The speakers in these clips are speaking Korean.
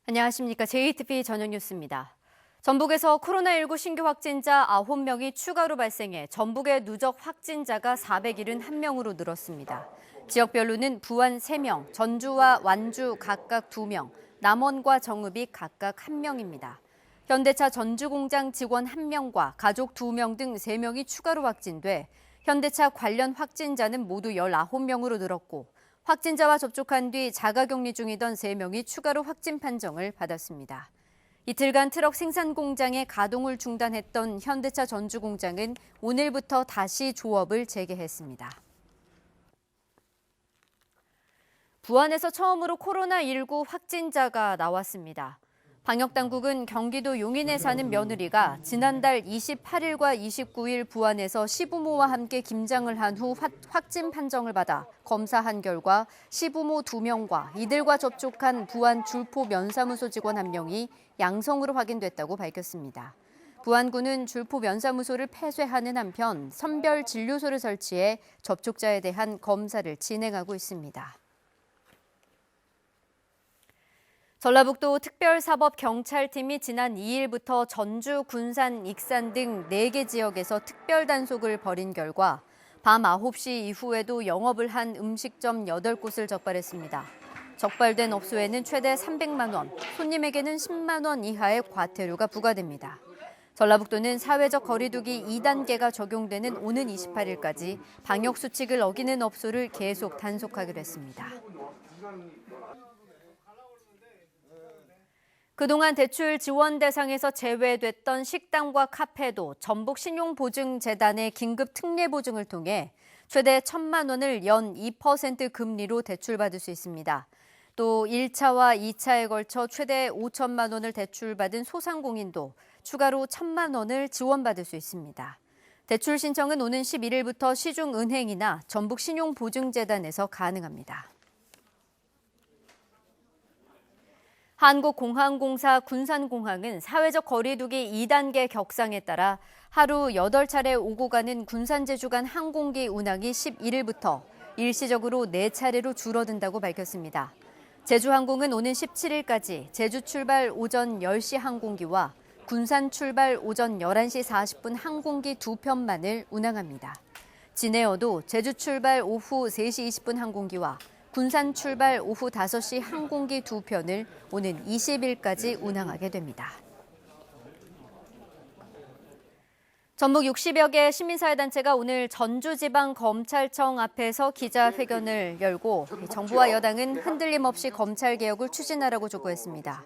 안녕하십니까. JTBC 저녁 뉴스입니다. 전북에서 코로나19 신규 확진자 9명이 추가로 발생해 전북의 누적 확진자가 471명으로 늘었습니다. 지역별로는 부안 3명, 전주와 완주 각각 2명, 남원과 정읍이 각각 1명입니다. 현대차 전주공장 직원 1명과 가족 2명 등 3명이 추가로 확진돼 현대차 관련 확진자는 모두 19명으로 늘었고 확진자와 접촉한 뒤 자가격리 중이던 3명이 추가로 확진 판정을 받았습니다. 이틀간 트럭 생산 공장의 가동을 중단했던 현대차 전주 공장은 오늘부터 다시 조업을 재개했습니다. 부안에서 처음으로 코로나19 확진자가 나왔습니다. 방역당국은 경기도 용인에 사는 며느리가 지난달 28일과 29일 부안에서 시부모와 함께 김장을 한 후 확진 판정을 받아 검사한 결과 시부모 2명과 이들과 접촉한 부안 줄포 면사무소 직원 1명이 양성으로 확인됐다고 밝혔습니다. 부안군은 줄포 면사무소를 폐쇄하는 한편 선별 진료소를 설치해 접촉자에 대한 검사를 진행하고 있습니다. 전라북도 특별사법경찰팀이 지난 2일부터 전주, 군산, 익산 등 4개 지역에서 특별단속을 벌인 결과 밤 9시 이후에도 영업을 한 음식점 8곳을 적발했습니다. 적발된 업소에는 최대 300만 원, 손님에게는 10만 원 이하의 과태료가 부과됩니다. 전라북도는 사회적 거리두기 2단계가 적용되는 오는 28일까지 방역수칙을 어기는 업소를 계속 단속하기로 했습니다. 그동안 대출 지원 대상에서 제외됐던 식당과 카페도 전북신용보증재단의 긴급 특례보증을 통해 최대 1,000만 원을 연 2% 금리로 대출받을 수 있습니다. 또 1차와 2차에 걸쳐 최대 5천만 원을 대출받은 소상공인도 추가로 1,000만 원을 지원받을 수 있습니다. 대출 신청은 오는 11일부터 시중은행이나 전북신용보증재단에서 가능합니다. 한국공항공사 군산공항은 사회적 거리두기 2단계 격상에 따라 하루 8차례 오고 가는 군산-제주 간 항공기 운항이 11일부터 일시적으로 4차례로 줄어든다고 밝혔습니다. 제주항공은 오는 17일까지 제주 출발 오전 10시 항공기와 군산 출발 오전 11시 40분 항공기 2편만을 운항합니다. 진에어도 제주 출발 오후 3시 20분 항공기와 군산 출발 오후 5시 항공기 2편을 오는 20일까지 운항하게 됩니다. 전북 60여 개 시민사회단체가 오늘 전주지방검찰청 앞에서 기자회견을 열고 정부와 여당은 흔들림 없이 검찰개혁을 추진하라고 촉구했습니다.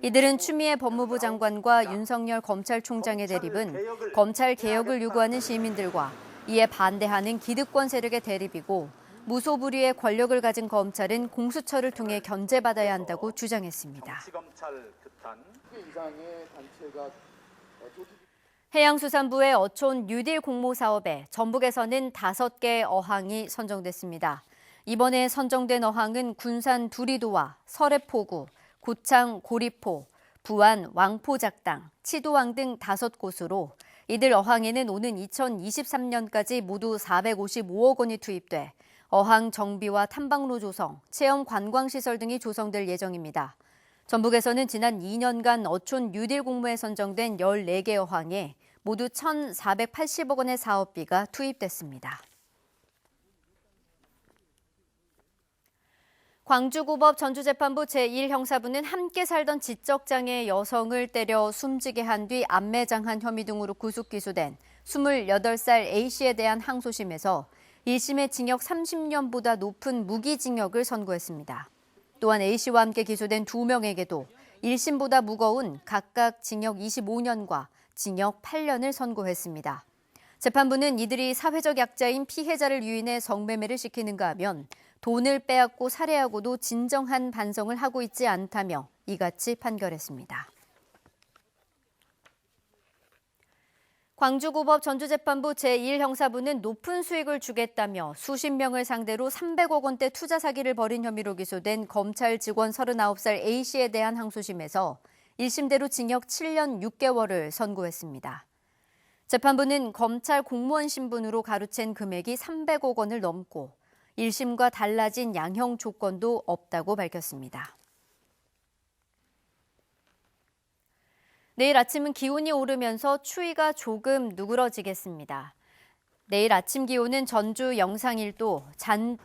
이들은 추미애 법무부 장관과 윤석열 검찰총장의 대립은 검찰개혁을 요구하는 시민들과 이에 반대하는 기득권 세력의 대립이고 무소불위의 권력을 가진 검찰은 공수처를 통해 견제받아야 한다고 주장했습니다. 해양수산부의 어촌 뉴딜 공모 사업에 전북에서는 5개 어항이 선정됐습니다. 이번에 선정된 어항은 군산 두리도와 설해포구, 고창 고리포, 부안 왕포작당, 치도항 등 5곳으로 이들 어항에는 오는 2023년까지 모두 455억 원이 투입돼 어항 정비와 탐방로 조성, 체험 관광시설 등이 조성될 예정입니다. 전북에서는 지난 2년간 어촌 뉴딜 공모에 선정된 14개 어항에 모두 1,480억 원의 사업비가 투입됐습니다. 광주고법 전주재판부 제1형사부는 함께 살던 지적장애 여성을 때려 숨지게 한 뒤 암매장한 혐의 등으로 구속 기소된 28살 A씨에 대한 항소심에서 1심의 징역 30년보다 높은 무기징역을 선고했습니다. 또한 A씨와 함께 기소된 2명에게도 1심보다 무거운 각각 징역 25년과 징역 8년을 선고했습니다. 재판부는 이들이 사회적 약자인 피해자를 유인해 성매매를 시키는가 하면 돈을 빼앗고 살해하고도 진정한 반성을 하고 있지 않다며 이같이 판결했습니다. 광주고법 전주재판부 제1형사부는 높은 수익을 주겠다며 수십 명을 상대로 300억 원대 투자 사기를 벌인 혐의로 기소된 검찰 직원 39살 A씨에 대한 항소심에서 1심대로 징역 7년 6개월을 선고했습니다. 재판부는 검찰 공무원 신분으로 가로챈 금액이 300억 원을 넘고 1심과 달라진 양형 조건도 없다고 밝혔습니다. 내일 아침은 기온이 오르면서 추위가 조금 누그러지겠습니다. 내일 아침 기온은 전주 영상 1도,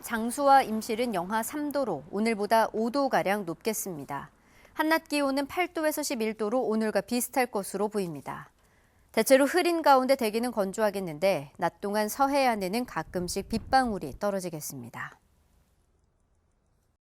장수와 임실은 영하 3도로 오늘보다 5도가량 높겠습니다. 한낮 기온은 8도에서 11도로 오늘과 비슷할 것으로 보입니다. 대체로 흐린 가운데 대기는 건조하겠는데 낮 동안 서해안에는 가끔씩 빗방울이 떨어지겠습니다.